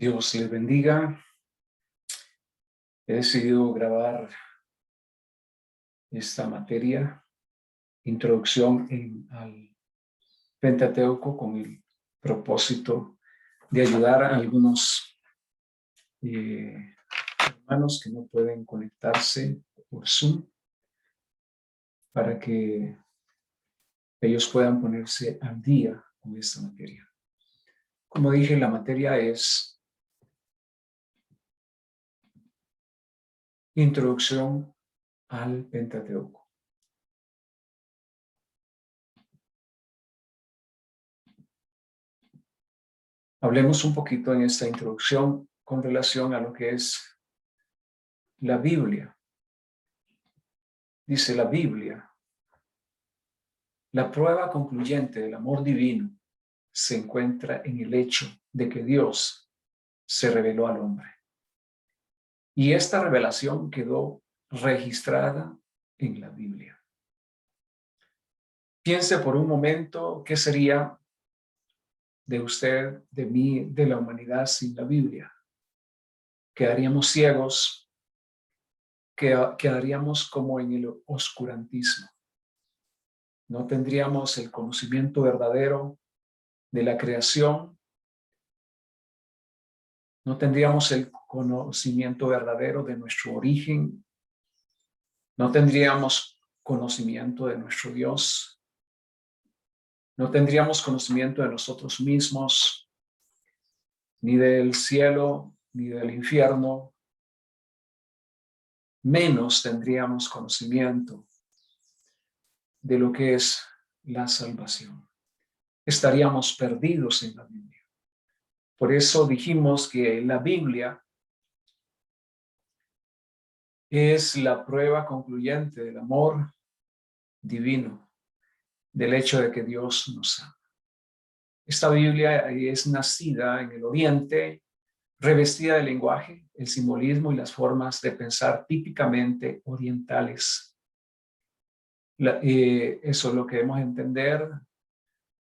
Dios les bendiga. He decidido grabar esta materia, introducción al Pentateuco, con el propósito de ayudar a algunos hermanos que no pueden conectarse por Zoom para que ellos puedan ponerse al día con esta materia. Como dije, la materia es introducción al Pentateuco. Hablemos un poquito en esta introducción con relación a lo que es la Biblia. Dice la Biblia: la prueba concluyente del amor divino se encuentra en el hecho de que Dios se reveló al hombre. Y esta revelación quedó registrada en la Biblia. Piense por un momento qué sería de usted, de mí, de la humanidad sin la Biblia. Quedaríamos ciegos, quedaríamos como en el oscurantismo. No tendríamos el conocimiento verdadero de la creación. No tendríamos el conocimiento verdadero de nuestro origen. No tendríamos conocimiento de nuestro Dios. No tendríamos conocimiento de nosotros mismos, ni del cielo, ni del infierno. Menos tendríamos conocimiento de lo que es la salvación. Estaríamos perdidos en la Biblia. Por eso dijimos que la Biblia es la prueba concluyente del amor divino, del hecho de que Dios nos ama. Esta Biblia es nacida en el Oriente, revestida de lenguaje, el simbolismo y las formas de pensar típicamente orientales. Eso es lo que debemos entender.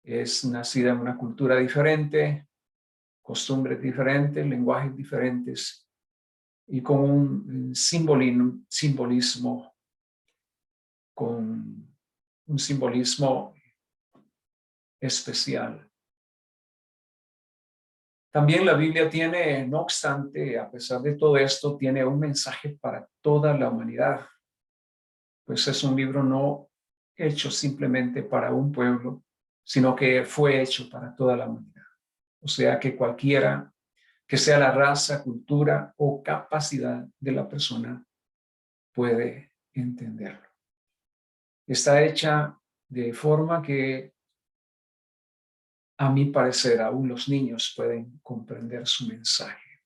Es nacida en una cultura diferente, costumbres diferentes, lenguajes diferentes y con un simbolismo, con un simbolismo especial. También la Biblia tiene, no obstante, a pesar de todo esto, tiene un mensaje para toda la humanidad. Pues es un libro no hecho simplemente para un pueblo, sino que fue hecho para toda la humanidad. O sea que cualquiera que sea la raza, cultura o capacidad de la persona puede entenderlo. Está hecha de forma que, a mi parecer, aún los niños pueden comprender su mensaje.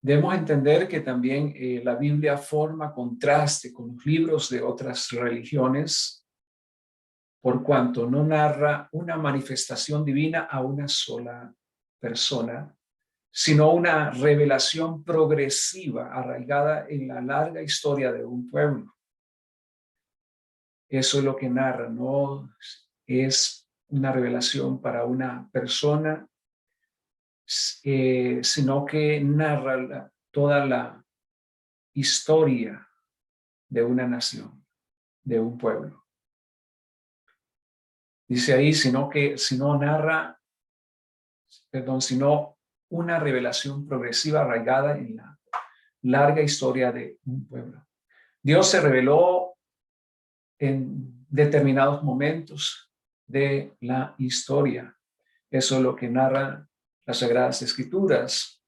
Debemos entender que también la Biblia forma contraste con los libros de otras religiones, por cuanto no narra una manifestación divina a una sola persona, sino una revelación progresiva arraigada en la larga historia de un pueblo. Eso es lo que narra, no es una revelación para una persona, sino que narra toda la historia de una nación, de un pueblo. Dice ahí, sino una revelación progresiva arraigada en la larga historia de un pueblo. Dios se reveló en determinados momentos de la historia. Eso es lo que narra las Sagradas Escrituras.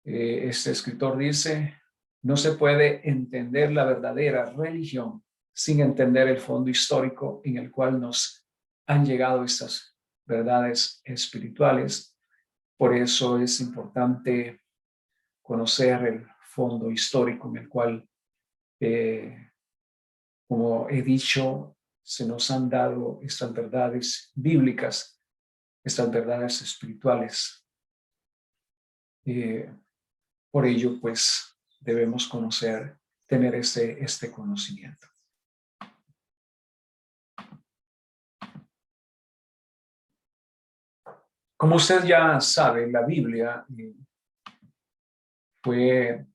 Este escritor dice: no se puede entender la verdadera religión sin entender el fondo histórico en el cual nos han llegado estas verdades espirituales. Por eso es importante conocer el fondo histórico en el cual, como he dicho, se nos han dado estas verdades bíblicas, estas verdades espirituales. Por ello, pues, debemos tener este conocimiento. Como usted ya sabe, la Biblia fue,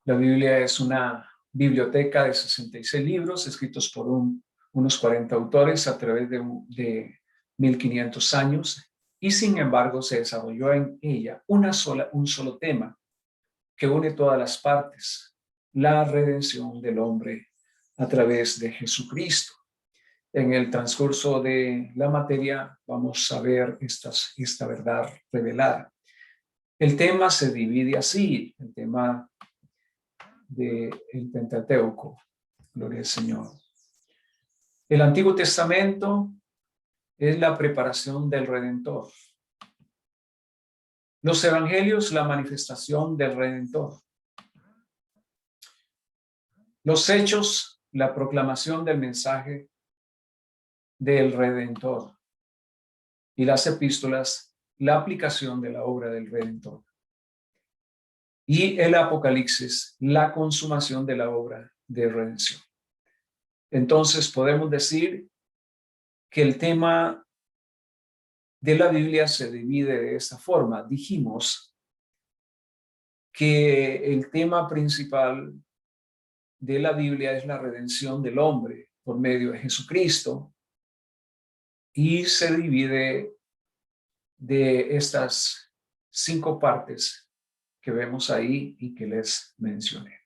la Biblia es una biblioteca de 66 libros escritos por unos 40 autores a través de 1500 años, y sin embargo se desarrolló en ella un solo tema que une todas las partes: la redención del hombre a través de Jesucristo. En el transcurso de la materia vamos a ver esta verdad revelada. El tema se divide así: el tema del Pentateuco. Gloria al Señor. El Antiguo Testamento es la preparación del Redentor. Los Evangelios, la manifestación del Redentor. Los Hechos, la proclamación del mensaje del Redentor. Y las Epístolas, la aplicación de la obra del Redentor. Y el Apocalipsis, la consumación de la obra de redención. Entonces podemos decir que el tema de la Biblia se divide de esta forma. Dijimos que el tema principal de la Biblia es la redención del hombre por medio de Jesucristo, y se divide de estas 5 partes que vemos ahí y que les mencioné.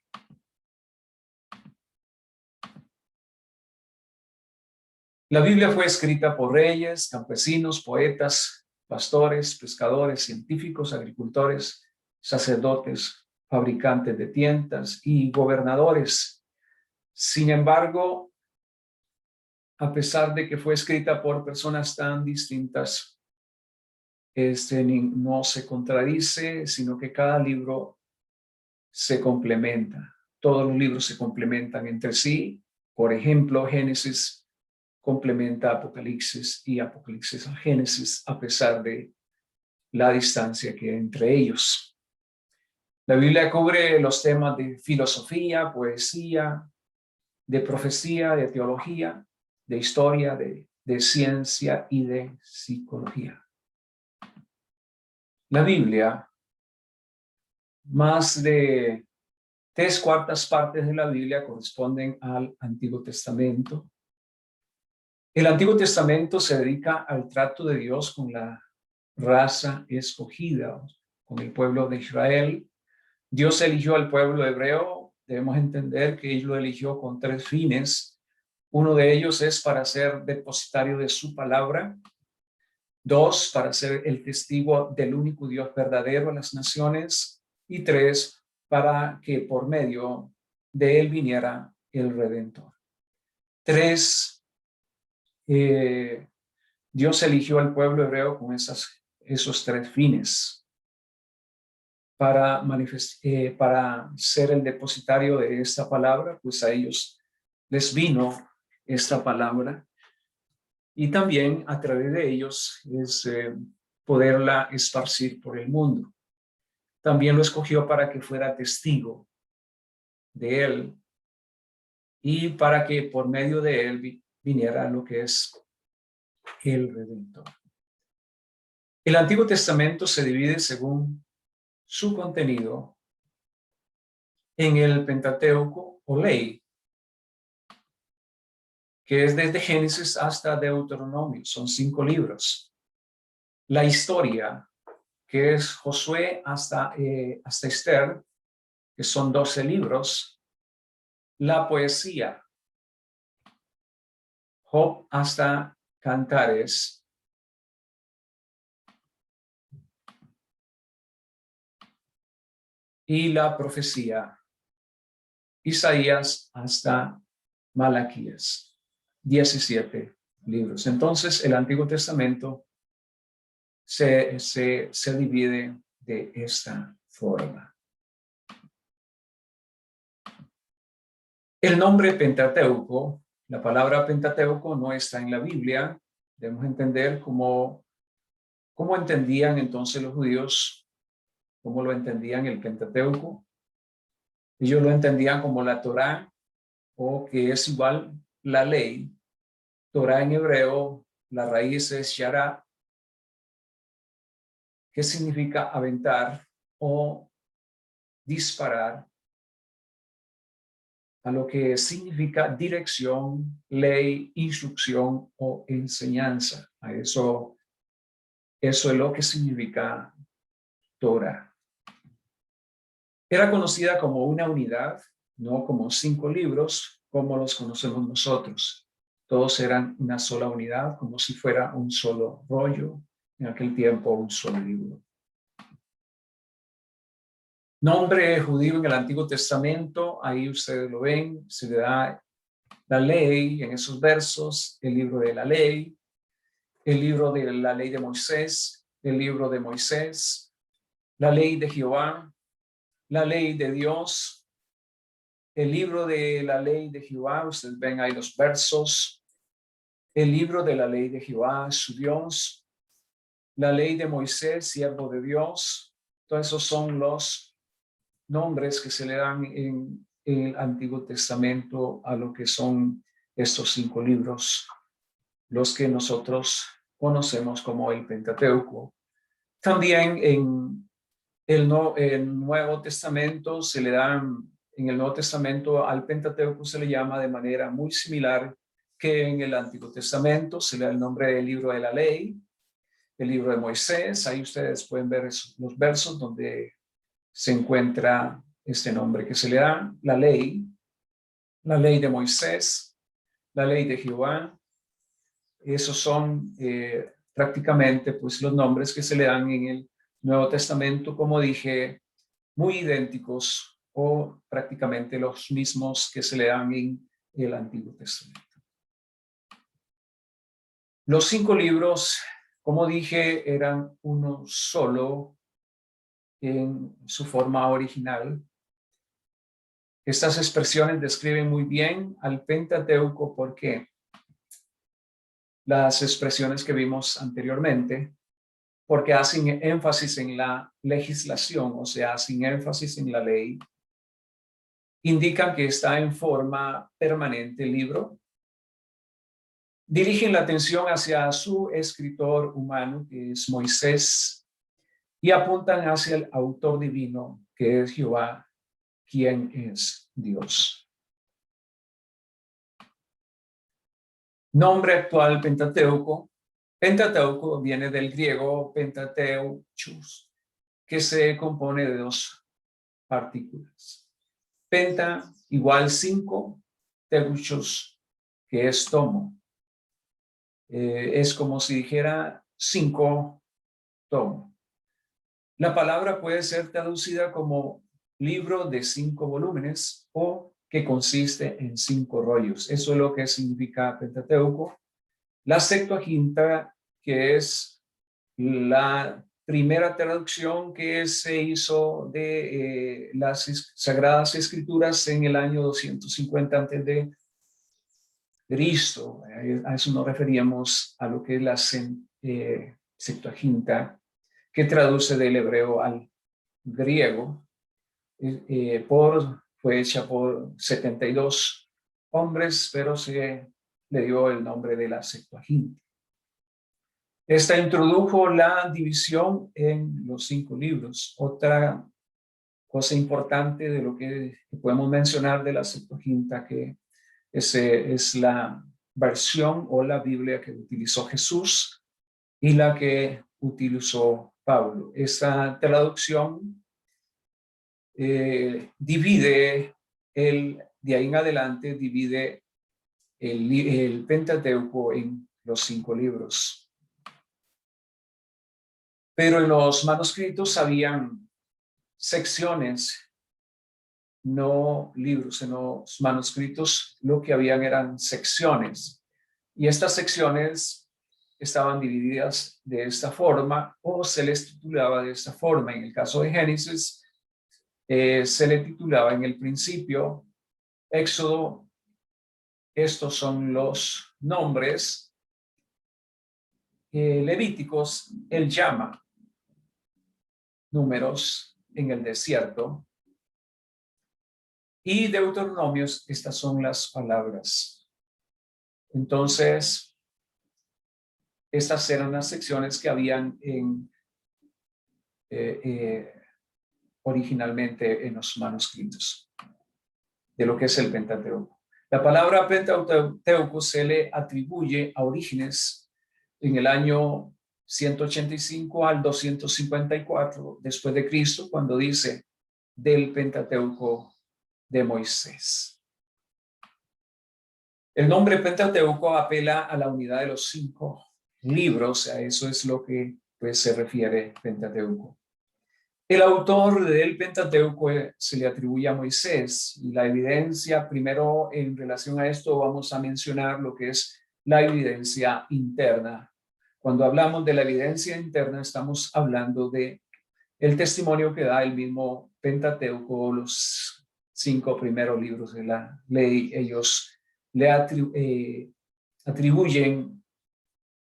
La Biblia fue escrita por reyes, campesinos, poetas, pastores, pescadores, científicos, agricultores, sacerdotes, fabricantes de tiendas y gobernadores. Sin embargo, a pesar de que fue escrita por personas tan distintas, no se contradice, sino que cada libro se complementa. Todos los libros se complementan entre sí. Por ejemplo, Génesis complementa Apocalipsis y Apocalipsis a Génesis, a pesar de la distancia que hay entre ellos. La Biblia cubre los temas de filosofía, poesía, de profecía, de teología, de historia, de ciencia y de psicología. La Biblia, más de 3/4 partes de la Biblia corresponden al Antiguo Testamento. El Antiguo Testamento se dedica al trato de Dios con la raza escogida, con el pueblo de Israel. Dios eligió al pueblo hebreo. Debemos entender que Él lo eligió con 3 fines. Uno de ellos es para ser depositario de su palabra. 2, para ser el testigo del único Dios verdadero a las naciones. Y 3, para que por medio de Él viniera el Redentor. 3, Dios eligió al pueblo hebreo con esos 3 fines: para ser el depositario de esta palabra, pues a ellos les vino esta palabra, y también a través de ellos es poderla esparcir por el mundo. También lo escogió para que fuera testigo de él, y para que por medio de él viniera lo que es el Redentor. El Antiguo Testamento se divide según su contenido en el Pentateuco o ley, que es desde Génesis hasta Deuteronomio. Son 5 libros. La historia, que es Josué hasta Esther, que son 12 libros. La poesía, Job hasta Cantares. Y la profecía, Isaías hasta Malaquías. 17 libros. Entonces, el Antiguo Testamento se divide de esta forma. El nombre Pentateuco, la palabra Pentateuco no está en la Biblia. Debemos entender cómo entendían entonces los judíos, cómo lo entendían el Pentateuco. Ellos lo entendían como la Torá, o que es igual la ley. Torá en hebreo, la raíz es Shara, que significa aventar o disparar, a lo que significa dirección, ley, instrucción o enseñanza. A eso es lo que significa Torah. Era conocida como una unidad, no como 5 libros, como los conocemos nosotros. Todos eran una sola unidad, como si fuera un solo rollo, en aquel tiempo un solo libro. Nombre judío en el Antiguo Testamento, ahí ustedes lo ven, se le da la ley en esos versos, el libro de la ley, el libro de la ley de Moisés, el libro de Moisés, la ley de Jehová, la ley de Dios, el libro de la ley de Jehová, ustedes ven ahí los versos, el libro de la ley de Jehová, su Dios, la ley de Moisés, siervo de Dios. Todos esos son los nombres que se le dan en el Antiguo Testamento a lo que son estos 5 libros, los que nosotros conocemos como el Pentateuco. También en el Nuevo Testamento se le dan, en el Nuevo Testamento al Pentateuco se le llama de manera muy similar que en el Antiguo Testamento. Se le da el nombre del libro de la ley, el libro de Moisés. Ahí ustedes pueden ver los versos donde se encuentra este nombre que se le da, la ley de Moisés, la ley de Jehová. Esos son prácticamente pues los nombres que se le dan en el Nuevo Testamento, como dije, muy idénticos o prácticamente los mismos que se le dan en el Antiguo Testamento. Los 5 libros, como dije, eran uno solo en su forma original. Estas expresiones describen muy bien al Pentateuco porque las expresiones que vimos anteriormente, porque hacen énfasis en la legislación, o sea, hacen énfasis en la ley, indican que está en forma permanente el libro, dirigen la atención hacia su escritor humano, que es Moisés, y apuntan hacia el autor divino, que es Jehová, quien es Dios. Nombre actual Pentateuco. Pentateuco viene del griego pentateuchos, que se compone de 2 partículas. Penta igual 5, teuchos, que es tomo. Es como si dijera 5 tomo. La palabra puede ser traducida como libro de 5 volúmenes o que consiste en 5 rollos. Eso es lo que significa Pentateuco. La Septuaginta, que es la primera traducción que se hizo de las Sagradas Escrituras en el año 250 antes de Cristo. A eso nos referíamos a lo que es la Septuaginta, que traduce del hebreo al griego. Fue hecha por 72 hombres, pero se le dio el nombre de la Septuaginta. Esta introdujo la división en los 5 libros. Otra cosa importante de lo que podemos mencionar de la Septuaginta, que es la versión o la Biblia que utilizó Jesús y la que utilizó Pablo. Esta traducción divide de ahí en adelante divide el Pentateuco en los 5 libros. Pero en los manuscritos habían secciones, no libros. En los manuscritos lo que habían eran secciones. Y estas secciones estaban divididas de esta forma o se les titulaba de esta forma. En el caso de Génesis, se le titulaba en el principio, Éxodo. Estos son los nombres. Levíticos, él llama. Números, en el desierto. Y Deuteronomios, estas son las palabras. Entonces, estas eran las secciones que habían en originalmente en los manuscritos de lo que es el Pentateuco. La palabra Pentateuco se le atribuye a Orígenes en el año 185 al 254 después de Cristo, cuando dice del Pentateuco de Moisés. El nombre Pentateuco apela a la unidad de los 5 libros, a eso es lo que pues, se refiere Pentateuco. El autor del Pentateuco se le atribuye a Moisés, y la evidencia, primero en relación a esto vamos a mencionar lo que es la evidencia interna. Cuando hablamos de la evidencia interna estamos hablando de el testimonio que da el mismo Pentateuco, los 5 primeros libros de la ley. Ellos le atribuyen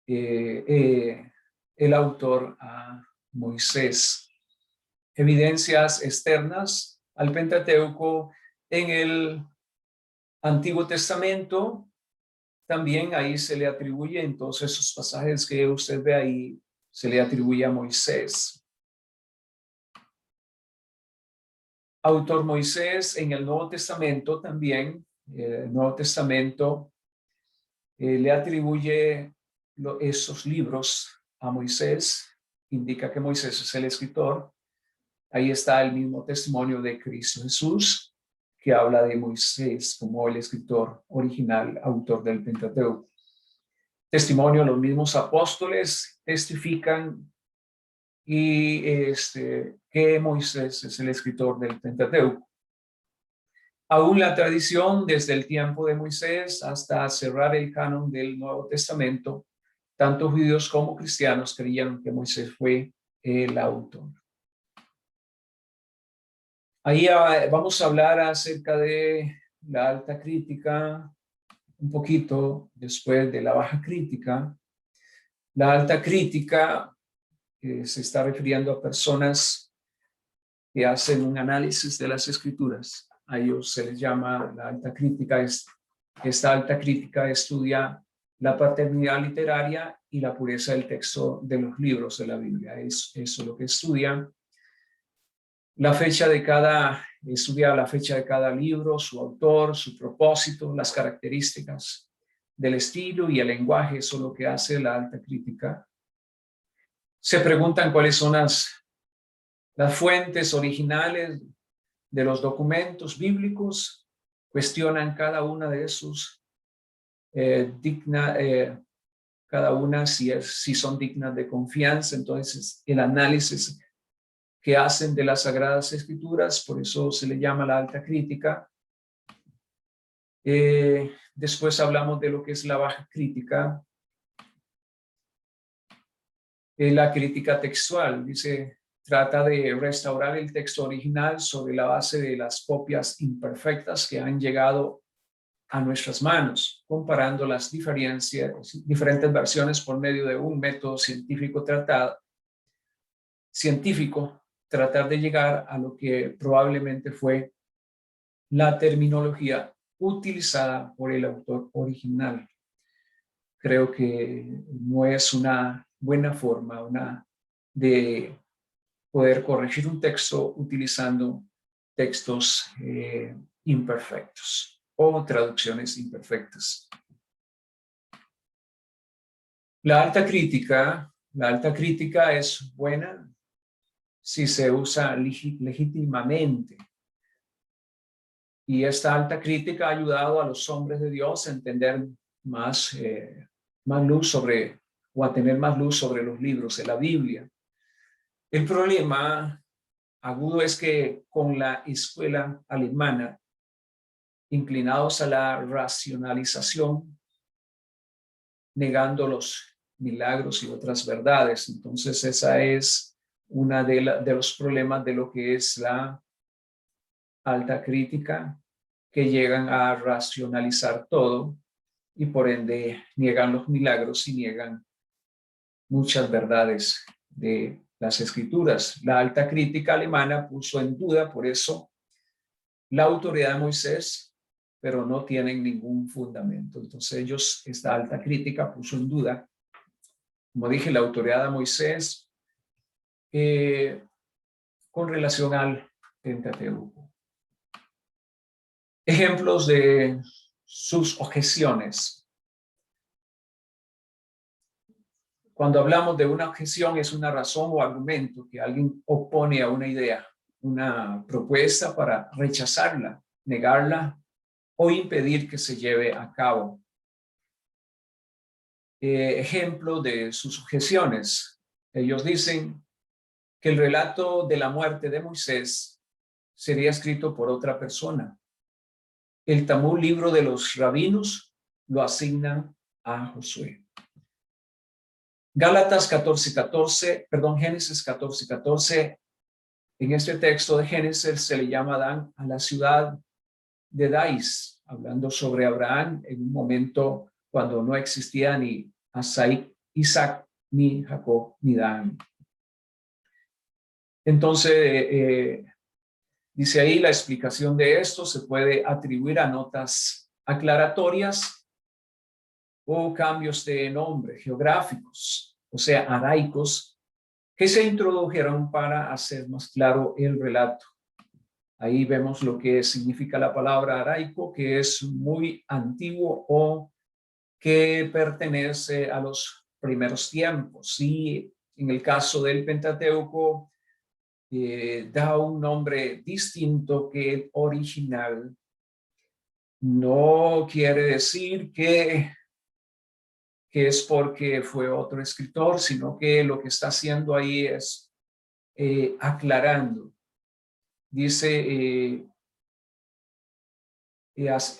el autor a Moisés. Evidencias externas al Pentateuco en el Antiguo Testamento, también ahí se le atribuye, en todos esos pasajes que usted ve ahí, se le atribuye a Moisés. Autor Moisés en el Nuevo Testamento también, el Nuevo Testamento le atribuye esos libros a Moisés, indica que Moisés es el escritor. Ahí está el mismo testimonio de Cristo Jesús, que habla de Moisés como el escritor original, autor del Pentateuco. Testimonio, los mismos apóstoles testifican que Moisés es el escritor del Pentateuco. Aún la tradición, desde el tiempo de Moisés hasta cerrar el canon del Nuevo Testamento, tanto judíos como cristianos creían que Moisés fue el autor. Ahí vamos a hablar acerca de la alta crítica, un poquito después de la baja crítica. La alta crítica se está refiriendo a personas que hacen un análisis de las escrituras. A ellos se les llama la alta crítica. Esta alta crítica estudia la paternidad literaria y la pureza del texto de los libros de la Biblia. Es eso lo que estudian. Estudia la fecha de cada libro, su autor, su propósito, las características del estilo y el lenguaje. Eso es lo que hace la alta crítica. Se preguntan cuáles son las fuentes originales de los documentos bíblicos, cuestionan cada una de esos, cada una si son dignas de confianza. Entonces, el análisis que hacen de las Sagradas Escrituras, por eso se le llama la alta crítica. Después hablamos de lo que es la baja crítica. La crítica textual, trata de restaurar el texto original sobre la base de las copias imperfectas que han llegado a nuestras manos, comparando las diferentes versiones por medio de un método científico, tratar de llegar a lo que probablemente fue la terminología utilizada por el autor original. Creo que no es una buena forma de poder corregir un texto utilizando textos imperfectos o traducciones imperfectas. La alta crítica es buena si se usa legítimamente. Y esta alta crítica ha ayudado a los hombres de Dios a entender más luz sobre, o a tener más luz sobre los libros de la Biblia. El problema agudo es que con la escuela alemana, inclinados a la racionalización, negando los milagros y otras verdades. Entonces esa es una de los problemas de lo que es la alta crítica, que llegan a racionalizar todo y por ende niegan los milagros y niegan muchas verdades de las escrituras. La alta crítica alemana puso en duda, por eso, la autoridad de Moisés, pero no tienen ningún fundamento. Entonces esta alta crítica puso en duda, como dije, la autoridad de Moisés, con relación al Pentateuco. Ejemplos de sus objeciones. Cuando hablamos de una objeción, es una razón o argumento que alguien opone a una idea, una propuesta para rechazarla, negarla o impedir que se lleve a cabo. Ejemplo de sus objeciones. Ellos dicen que el relato de la muerte de Moisés sería escrito por otra persona. El Talmud, libro de los rabinos, lo asignan a Josué. Génesis 14:14. En este texto de Génesis se le llama Dan a la ciudad de Dais, hablando sobre Abraham en un momento cuando no existía ni Isaac, ni Jacob, ni Dan. Entonces, dice ahí la explicación de esto se puede atribuir a notas aclaratorias o cambios de nombre geográficos, o sea, araicos, que se introdujeron para hacer más claro el relato. Ahí vemos lo que significa la palabra araico, que es muy antiguo o que pertenece a los primeros tiempos. Y en el caso del Pentateuco, da un nombre distinto que el original. No quiere decir que es porque fue otro escritor, sino que lo que está haciendo ahí es aclarando. Dice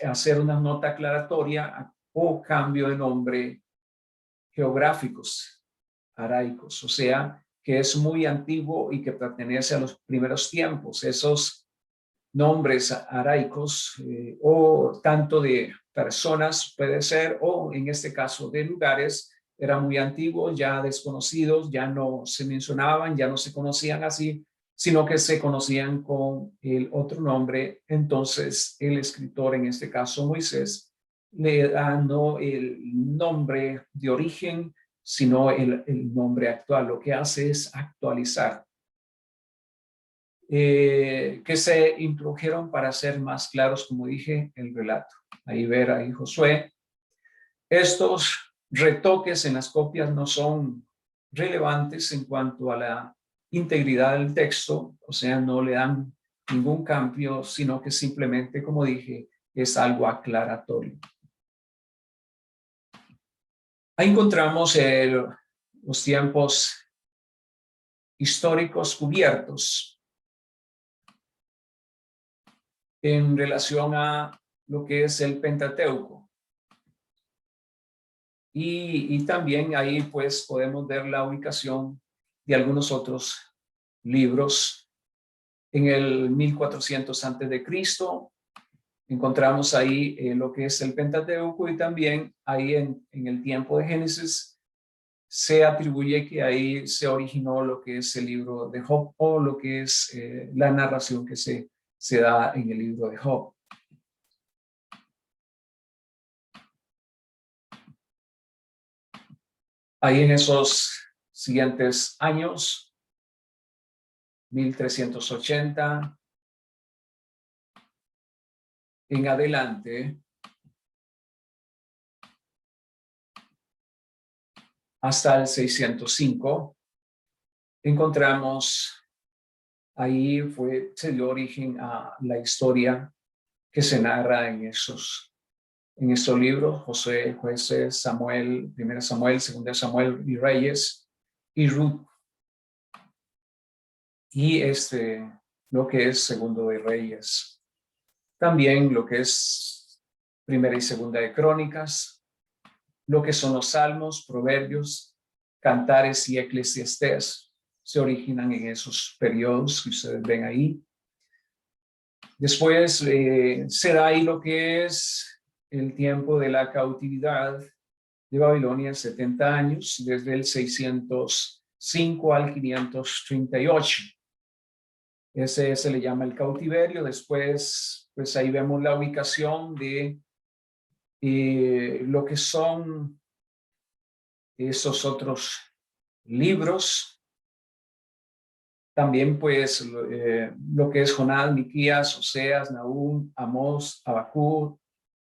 hacer una nota aclaratoria o cambio de nombre geográficos, araicos, o sea, que es muy antiguo y que pertenece a los primeros tiempos. Esos nombres araicos o tanto de personas puede ser, o en este caso de lugares, eran muy antiguos, ya desconocidos, ya no se mencionaban, ya no se conocían así, sino que se conocían con el otro nombre. Entonces el escritor, en este caso Moisés, le da no el nombre de origen, sino el nombre actual. Lo que hace es actualizar. Que se introdujeron para ser más claros, como dije, el relato. Ahí ver ahí Josué. Estos retoques en las copias no son relevantes en cuanto a la integridad del texto, o sea, no le dan ningún cambio, sino que simplemente, como dije, es algo aclaratorio. Ahí encontramos los tiempos históricos cubiertos en relación a lo que es el Pentateuco. Y también ahí pues podemos ver la ubicación de algunos otros libros. En el 1400 antes de Cristo encontramos ahí lo que es el Pentateuco, y también ahí en el tiempo de Génesis se atribuye que ahí se originó lo que es el libro de Job, o lo que es la narración que se da en el libro de Job. Ahí en esos siguientes años, 1380 en adelante, hasta el 605, encontramos ahí se dio origen a la historia que se narra en estos libros: Josué, Jueces, Samuel, 1 Samuel, 2 Samuel y Reyes y Ruth, y lo que es Segundo de Reyes. También lo que es Primera y Segunda de Crónicas, lo que son los Salmos, Proverbios, Cantares y Eclesiastés se originan en esos periodos que ustedes ven ahí. Después se da ahí lo que es el tiempo de la cautividad de Babilonia, 70 años, desde el 605 al 538. Ese se le llama el cautiverio. Después, pues ahí vemos la ubicación de lo que son esos otros libros. también pues lo que es Jonás, Miquías, Oseas, Nahum, Amós, Habacuc,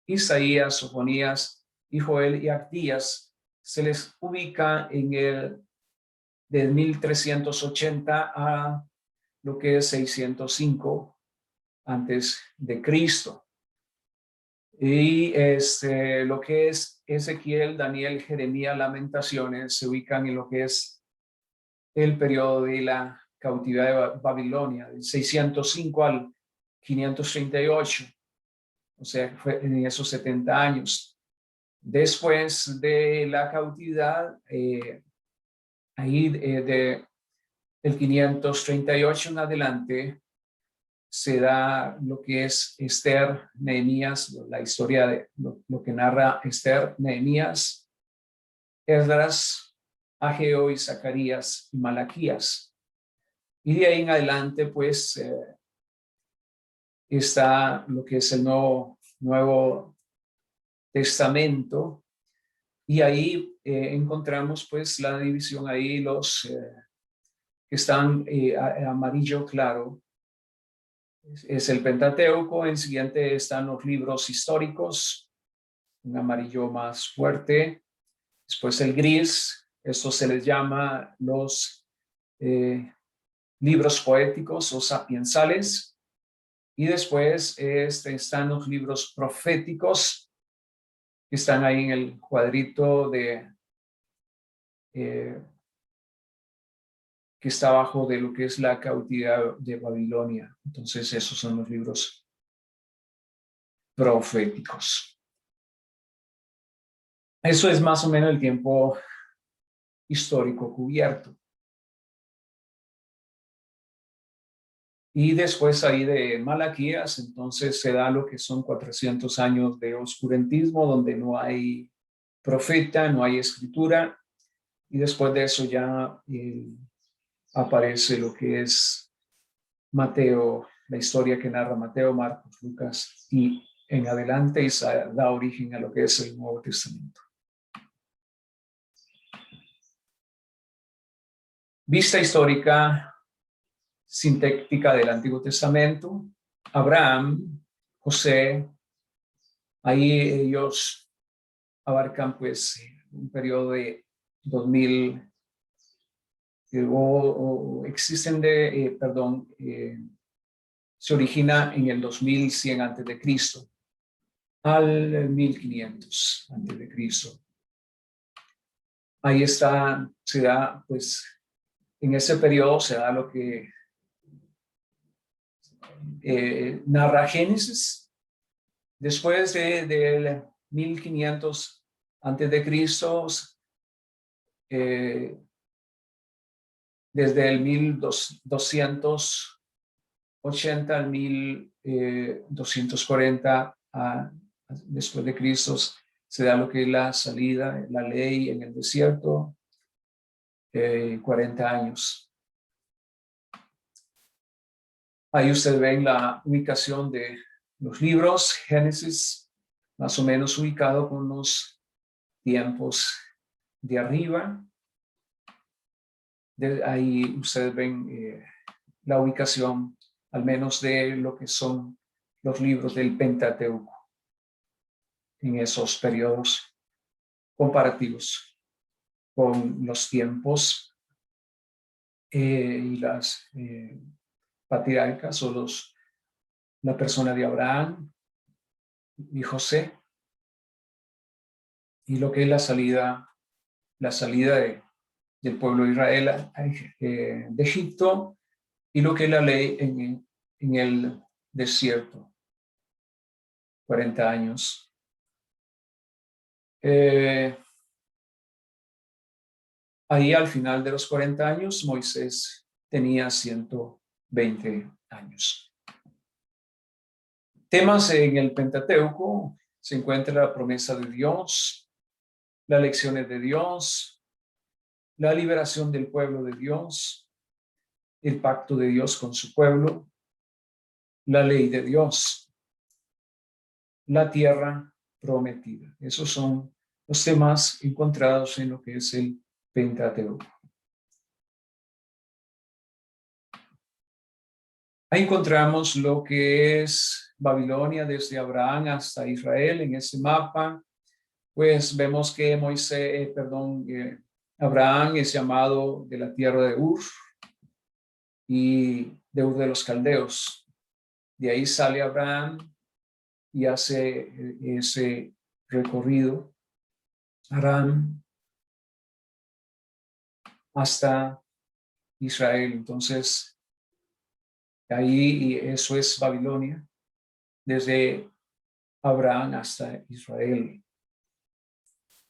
Isaías, Sofonías y Joel y Abdías se les ubica en el de 1380 a lo que es 605 antes de Cristo. Y lo que es Ezequiel, Daniel, Jeremías, Lamentaciones se ubican en lo que es el periodo de la cautividad de Babilonia, del 605 al 538, o sea, fue en esos 70 años. Después de la cautividad, ahí de el 538 en adelante, se da lo que es Esther, Nehemías, la historia de lo que narra Esther, Nehemías, Esdras, Ageo y Zacarías y Malaquías. Y de ahí en adelante, pues, está lo que es el Nuevo Testamento. Y ahí encontramos, pues, la división ahí, los que están amarillo claro, es el Pentateuco. En siguiente están los libros históricos, un amarillo más fuerte. Después el gris, esto se les llama los libros poéticos o sapiensales. Y después están los libros proféticos, que están ahí en el cuadrito de que está abajo de lo que es la cautividad de Babilonia. Entonces esos son los libros proféticos. Eso es más o menos el tiempo histórico cubierto. Y después ahí de Malaquías, entonces se da lo que son 400 años de oscurantismo, donde no hay profeta, no hay escritura. Y después de eso ya aparece lo que es Mateo, la historia que narra Mateo, Marcos, Lucas, y en adelante y da origen a lo que es el Nuevo Testamento. Vista histórica sintética del Antiguo Testamento. Abraham, José, ahí ellos abarcan pues un periodo de 2000 existen se origina en el 2100 antes de Cristo al 1500 antes de Cristo. Ahí está, se da pues en ese periodo se da lo que narra Génesis. Después del 1500 antes de Cristo, desde el 1280 al 1240 después de Cristo, se da lo que es la salida, la ley en el desierto, 40 años. Ahí ustedes ven la ubicación de los libros, Génesis, más o menos ubicado con los tiempos de arriba. Ahí ustedes ven la ubicación, al menos de lo que son los libros del Pentateuco, en esos periodos comparativos con los tiempos y las patriarcas o la persona de Abraham y José, y lo que es la salida del pueblo de Israel de Egipto, y lo que es la ley en el desierto, 40 años. Ahí al final de los 40 años, Moisés tenía 120 años. Temas en el Pentateuco: se encuentra la promesa de Dios, las lecciones de Dios, la liberación del pueblo de Dios, el pacto de Dios con su pueblo, la ley de Dios, la tierra prometida. Esos son los temas encontrados en lo que es el Pentateuco. Ahí encontramos lo que es Babilonia desde Abraham hasta Israel en ese mapa. Pues vemos que Abraham es llamado de la tierra de Ur y de Ur de los Caldeos. De ahí sale Abraham y hace ese recorrido Aram hasta Israel. Entonces, ahí eso es Babilonia, desde Abraham hasta Israel,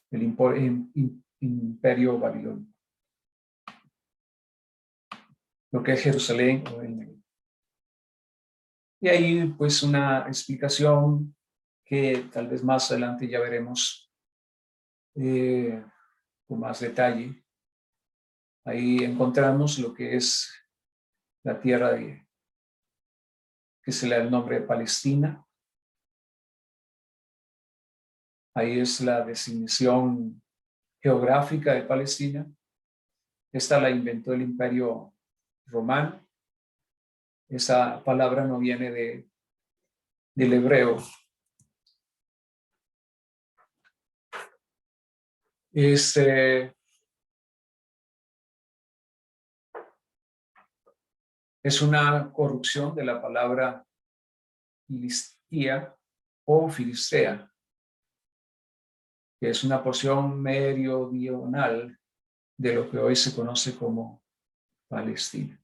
el imperio babilónico, lo que es Jerusalén o el Negev. Y ahí pues una explicación que tal vez más adelante ya veremos con más detalle. Ahí encontramos lo que es la tierra que se le da el nombre de Palestina. Ahí es la designación geográfica de Palestina. Esta la inventó el Imperio Romano. Esa palabra no viene del hebreo. Es una corrupción de la palabra Filistia o Filistea, que es una porción meridional de lo que hoy se conoce como Palestina.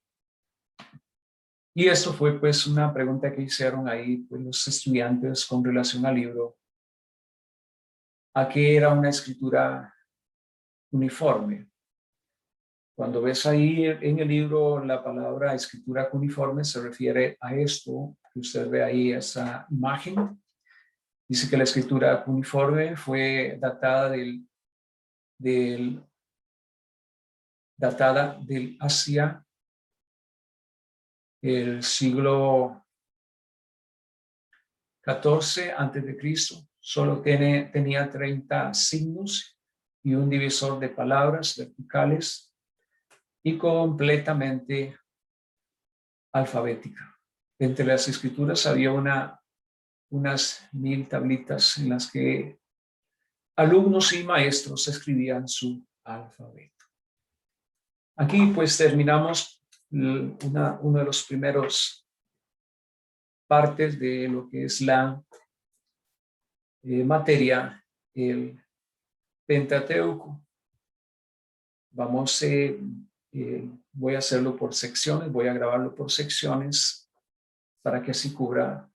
Y esto fue pues una pregunta que hicieron ahí pues, los estudiantes con relación al libro, a qué era una escritura uniforme. Cuando ves ahí en el libro la palabra escritura uniforme, se refiere a esto que usted ve ahí, esa imagen. Dice que la escritura uniforme fue datada hacia el siglo XIV antes de Cristo. Solo tenía 30 signos y un divisor de palabras verticales y completamente alfabética. Entre las escrituras había unas 1000 tablitas en las que alumnos y maestros escribían su alfabeto. Aquí pues terminamos uno de los primeros partes de lo que es la materia, el Pentateuco. Voy a hacerlo por secciones, voy a grabarlo por secciones para que así cubra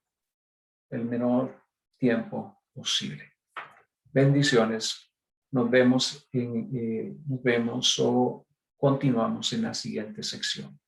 el menor tiempo posible. Bendiciones. Nos vemos o continuamos en la siguiente sección.